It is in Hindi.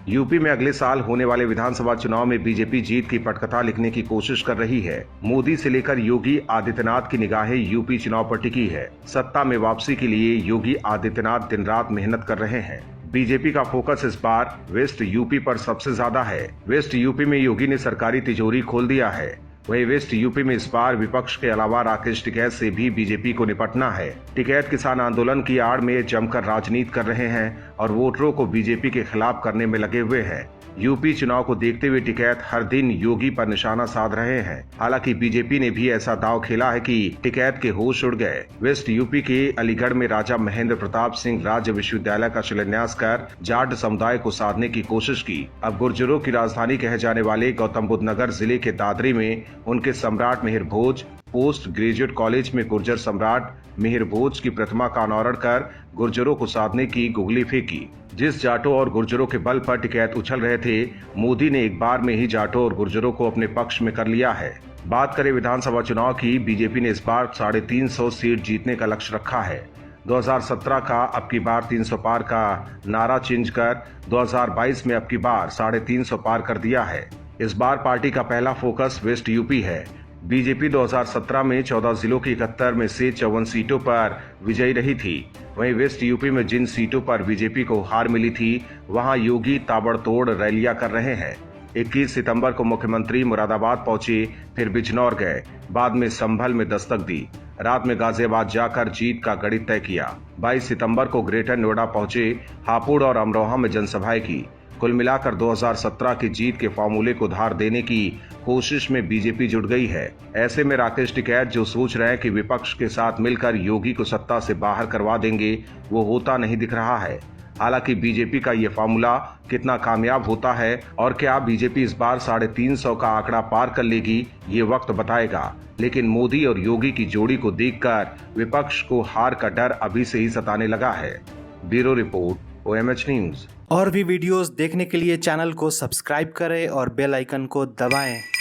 यूपी में अगले साल होने वाले विधानसभा चुनाव में बीजेपी जीत की पटकथा लिखने की कोशिश कर रही है। मोदी से लेकर योगी आदित्यनाथ की निगाहें यूपी चुनाव पर टिकी है। सत्ता में वापसी के लिए योगी आदित्यनाथ दिन रात मेहनत कर रहे हैं। बीजेपी का फोकस इस बार वेस्ट यूपी पर सबसे ज्यादा है। वेस्ट यूपी में योगी ने सरकारी तिजोरी खोल दिया है। वहीं वेस्ट यूपी में इस बार विपक्ष के अलावा राकेश टिकैत से भी बीजेपी को निपटना है। टिकैत किसान आंदोलन की आड़ में जमकर राजनीति कर रहे हैं और वोटरों को बीजेपी के खिलाफ करने में लगे हुए हैं। यूपी चुनाव को देखते हुए टिकैत हर दिन योगी पर निशाना साध रहे हैं। हालांकि बीजेपी ने भी ऐसा दांव खेला है कि टिकैत के होश उड़ गए। वेस्ट यूपी के अलीगढ़ में राजा महेंद्र प्रताप सिंह राज्य विश्वविद्यालय का शिलान्यास कर जाट समुदाय को साधने की कोशिश की। अब गुर्जरों की राजधानी कहे जाने वाले गौतम बुद्ध नगर जिले के दादरी में उनके सम्राट मिहिर भोज पोस्ट ग्रेजुएट कॉलेज में गुर्जर सम्राट मिहिर भोज की प्रतिमा का अनावरण कर गुर्जरों को साधने की गुगली फेंकी। जिस जाटों और गुर्जरों के बल पर टिकैत उछल रहे थे, मोदी ने एक बार में ही जाटों और गुर्जरों को अपने पक्ष में कर लिया है। बात करें विधानसभा चुनाव की, बीजेपी ने इस बार 350 सीट जीतने का लक्ष्य रखा है। 2017 का अब की बार 300 पार का नारा चिंज कर 2022 में अब की बार 350 पार कर दिया है। इस बार पार्टी का पहला फोकस वेस्ट यूपी है। बीजेपी 2017 में 14 जिलों की 71 में से 54 सीटों पर विजयी रही थी। वहीं वेस्ट यूपी में जिन सीटों पर बीजेपी को हार मिली थी, वहां योगी ताबड़तोड़ रैलियां कर रहे हैं। 21 सितंबर को मुख्यमंत्री मुरादाबाद पहुंचे, फिर बिजनौर गए, बाद में संभल में दस्तक दी, रात में गाजियाबाद जाकर जीत का गणित तय किया। 22 सितंबर को ग्रेटर नोएडा पहुंचे, हापुड़ और अमरोहा में जनसभाएं की। कुल मिलाकर 2017 की जीत के फॉर्मूले को धार देने की कोशिश में बीजेपी जुट गई है। ऐसे में राकेश टिकैत जो सोच रहे हैं कि विपक्ष के साथ मिलकर योगी को सत्ता से बाहर करवा देंगे, वो होता नहीं दिख रहा है। हालांकि बीजेपी का ये फॉर्मूला कितना कामयाब होता है और क्या बीजेपी इस बार 350 का आंकड़ा पार कर लेगी, ये वक्त बताएगा। लेकिन मोदी और योगी की जोड़ी को देखकर विपक्ष को हार का डर अभी से ही सताने लगा है। Bureau report, OMH news. और भी वीडियोस देखने के लिए चैनल को सब्सक्राइब करें और बेल आइकन को दबाएं।